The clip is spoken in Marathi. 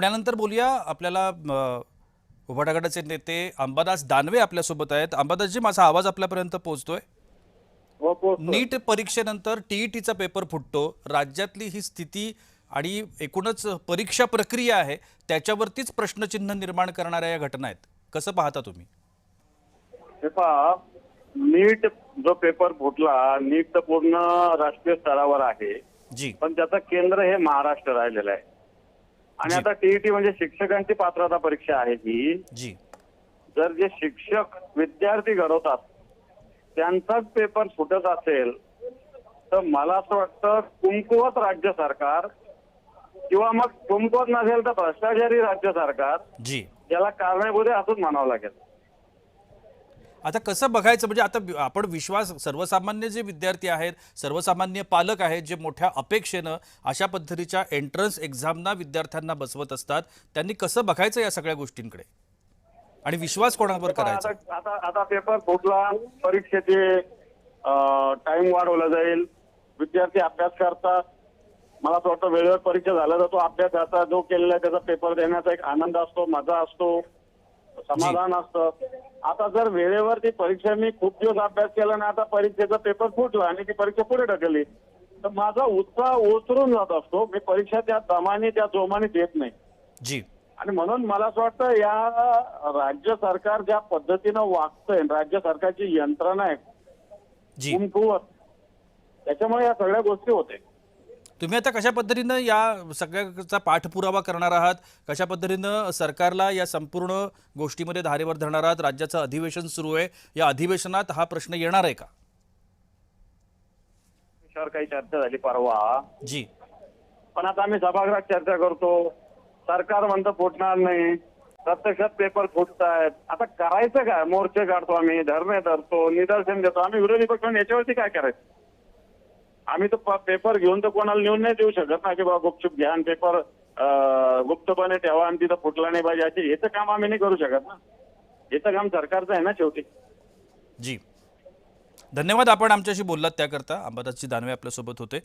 त्यानंतर बोलूया आपल्याला उभाटा गटाचे नेते अंबादास दानवे आपल्यासोबत आहेत। अंबादासजी, माझा आवाज आपल्यापर्यंत पोहोचतोय? हो, पोहोचतोय. नीट परीक्षेनंतर टीईटीचा पेपर फुटतो, राज्यातली ही स्थिती आणि एकूणच परीक्षा प्रक्रिया आहे त्याच्यावरतीच प्रश्नचिन्ह निर्माण करणाऱ्या या घटना आहेत, कसं पाहता तुम्ही? हे पहा, नीट जो पेपर फुटला, नीट तर पूर्ण राष्ट्रीय स्तरावर आहे, जी पण त्याचं केंद्र हे महाराष्ट्र राहिलेलं आहे. आणि जी आता टीईटी म्हणजे शिक्षकांची पात्रता परीक्षा आहे ही. जी जर जे शिक्षक विद्यार्थी घडवतात त्यांचाच पेपर फुटत असेल तर मला असं वाटतं कुमकुवत राज्य सरकार किंवा मग कुमकुवत नसेल तर भ्रष्टाचारी राज्य सरकार जी याला कारणीभूत आहे असंच म्हणावं लागेल. आता कसं बघायचं, म्हणजे आता आपण विश्वास, सर्वसामान्य जे विद्यार्थी आहेत, सर्वसामान्य पालक आहेत, जे मोठ्या अपेक्षेनं अशा पद्धतीच्या एंट्रन्स एक्झामना विद्यार्थ्यांना बसवत असतात, त्यांनी कसं बघायचं या सगळ्या गोष्टींकडे आणि विश्वास कोणावर करायचा? आता आता आता पेपर फुटला, परीक्षेचे टाइम वाढवला जाईल, विद्यार्थी अभ्यास करतात. मला असं वाटतं वेळेवर परीक्षा झाला तर तो अभ्यासाचा जो केलेला आहे त्याचा पेपर देण्याचा एक आनंद असतो, मजा असतो, समाधान असतं. आता जर वेळेवर ती परीक्षा मी खूप दिवस अभ्यास केला ना, आता परीक्षेचा पेपर फुटला आणि ती परीक्षा पुढे ढकलली तर माझा उत्साह ओसरून जात असतो. मी परीक्षा त्या दमाने त्या जोमाने देत नाही. जी आणि म्हणून मला असं वाटतं या राज्य सरकार ज्या पद्धतीनं वागतंय, राज्य सरकारची यंत्रणा आहे जी कुमकुवत, त्याच्यामुळे या सगळ्या गोष्टी होते. तुम्ही आता कशा पद्धतीनं या सगळ्याचा पाठपुरावा करणार आहात, कशा पद्धतीनं सरकारला या संपूर्ण गोष्टीमध्ये धारेवर धरणार आहात? राज्याचं अधिवेशन सुरू आहे, या अधिवेशनात हा प्रश्न येणार आहे का? विषयावर काही चर्चा झाली परवा, जी पण आता आम्ही सभागृहात चर्चा करतो. सरकार म्हणतं फुटणार नाही, प्रत्यक्षात पेपर फुटतायत. आता करायचं काय? मोर्चे काढतो आम्ही, धरणे धरतो, निदर्शन देतो. आम्ही विरोधी पक्ष याच्यावरती काय करायचं? आम्ही तर पेपर घेऊन तर कोणाला नेऊन नाही देऊ शकत ना की बाबा गुपचूप घ्या आणि पेपर गुप्तपणे ठेवा आणि तिथं फुटला नाही पाहिजे असे याचं काम आम्ही नाही करू शकत ना. याचं काम सरकारचं आहे ना शेवटी. जी धन्यवाद, आपण आमच्याशी बोललात त्याकरता. अंबादासजी दानवे आपल्यासोबत होते.